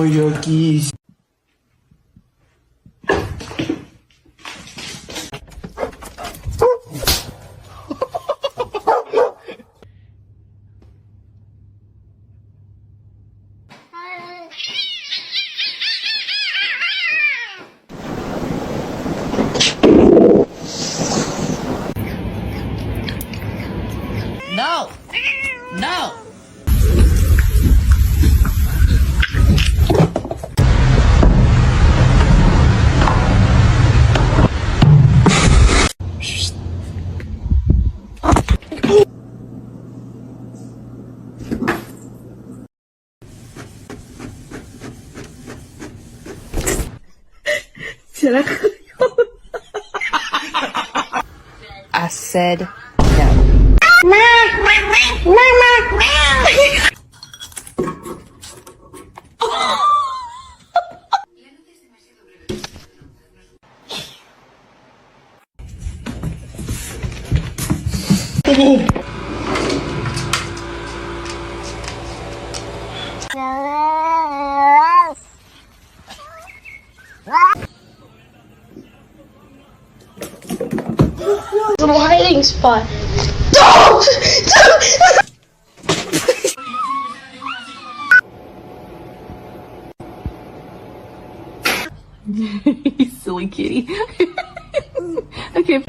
aqui. No! No! I said no. Little hiding spot. You silly kitty. Okay.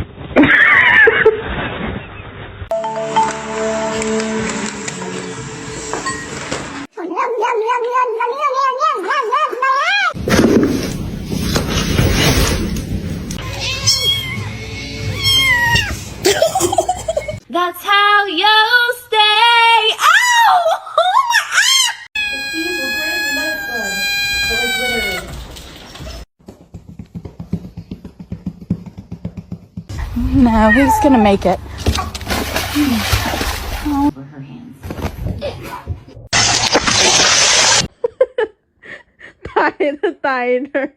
That's how you stay. Ow! These were great night fun. But like literally. No, he's gonna make it. Over her hands. Tighter.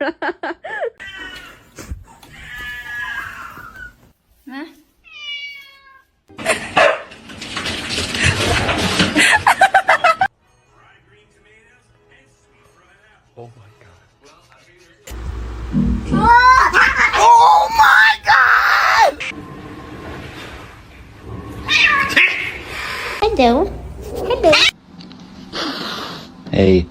Oh my god. Oh my god! Hello. Hello. Hey.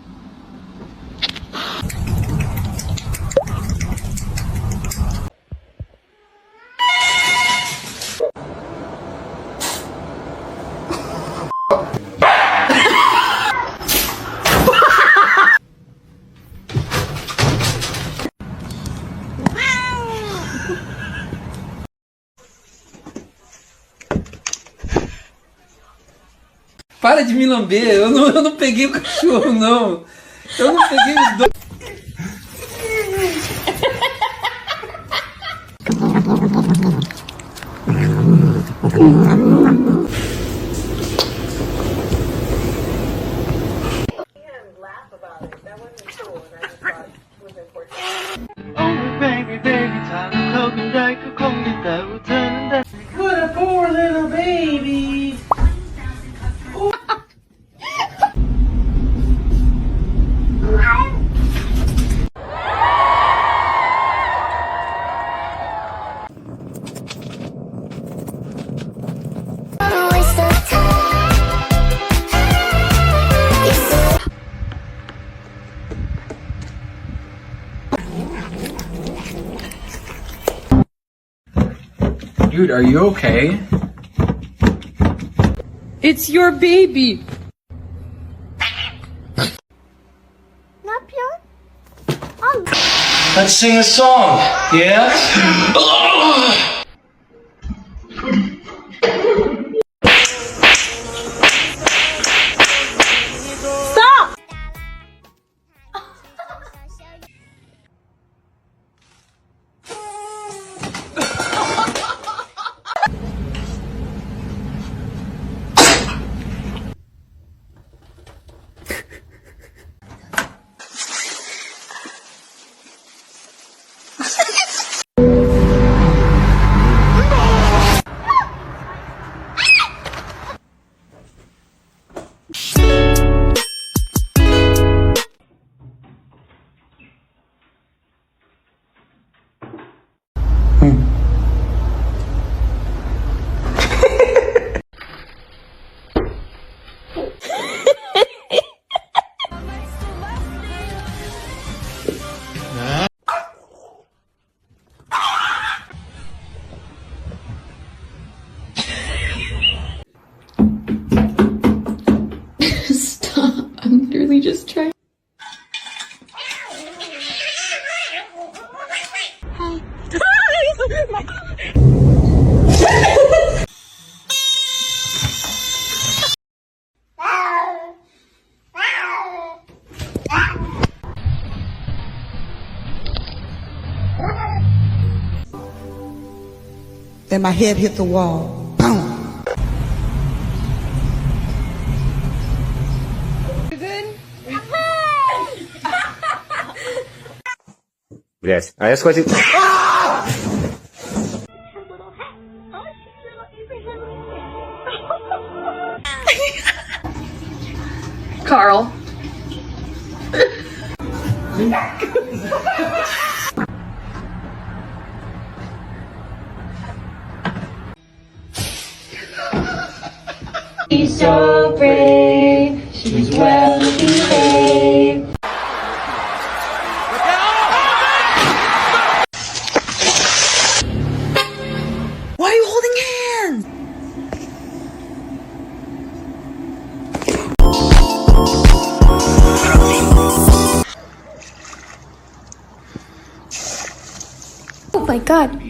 Para de me lamber, eu não peguei o cachorro, não. Eu não peguei os dois. What a poor little baby. Dude, are you okay? It's your baby. Not pure. Oh. Let's sing a song, yeah? Stop! Then my head hit the wall. Boom. Блять, а я схватил... Carl. She's so brave. She's well behaved. Why are you holding hands? Oh my god.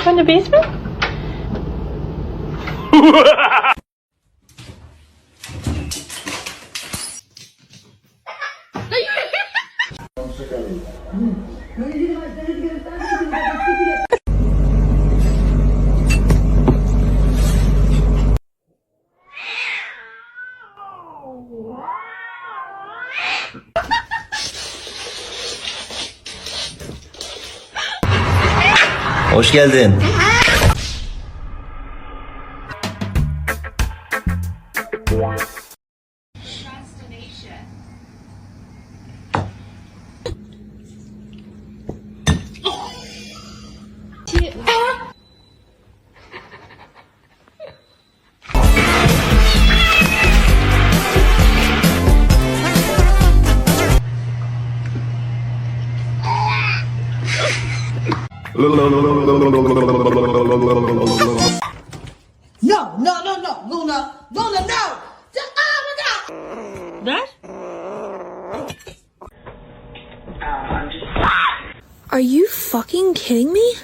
From the basement? Hoş geldin. No, Luna, no! Oh my God! That? Are you fucking kidding me?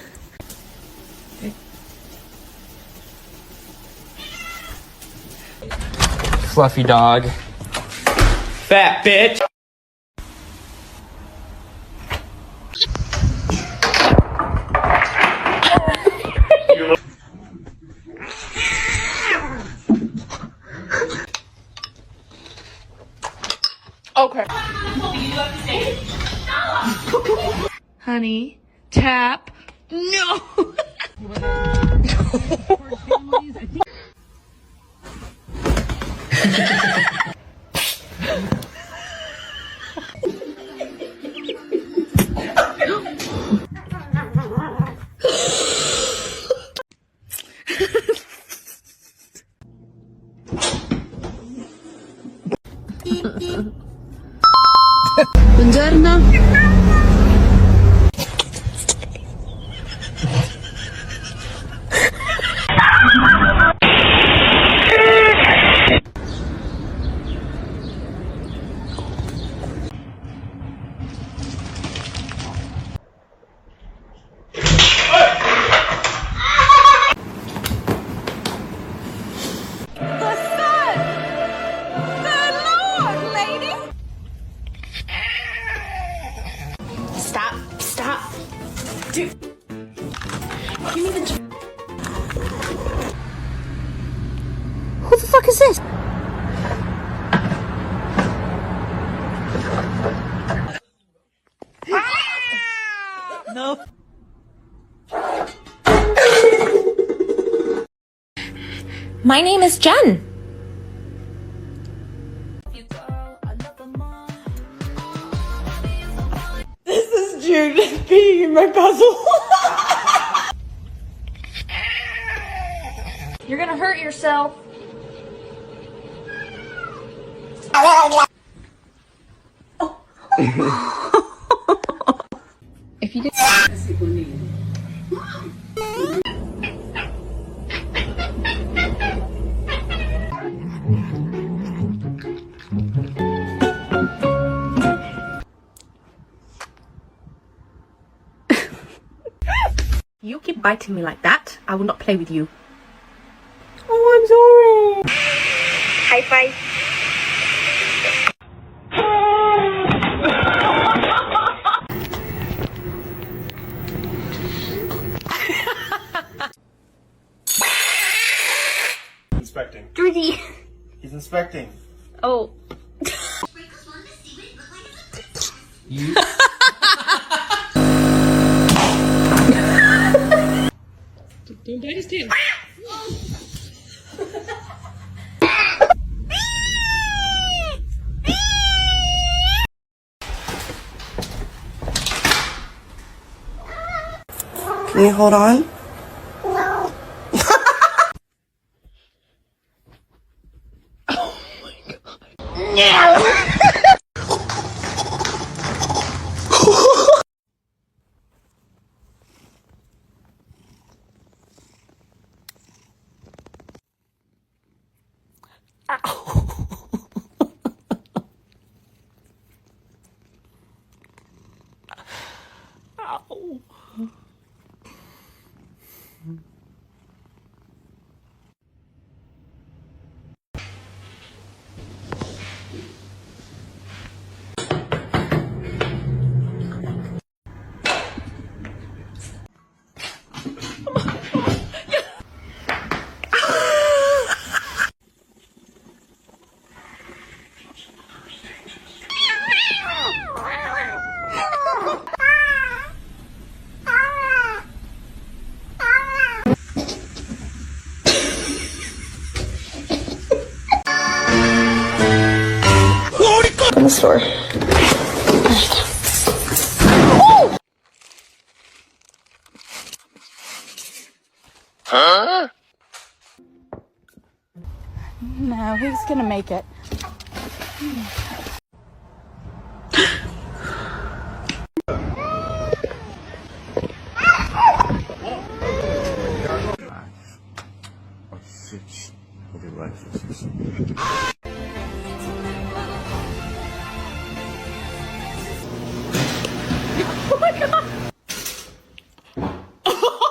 Fluffy dog. Fat bitch! Okay. Honey, tap. No! Buongiorno. Stop. Dude. Give me the... Who the fuck is this? No. My name is Jen. This is Jude peeing in my puzzle. You're gonna hurt yourself. If you did. You keep biting me like that, I will not play with you. Oh, I'm sorry. High five. Inspecting. Georgie. He's inspecting. Oh. You. Don't bite his tail. Can you hold on? In the store. Huh? No, he's gonna make it. Cacete. Vou ver lá.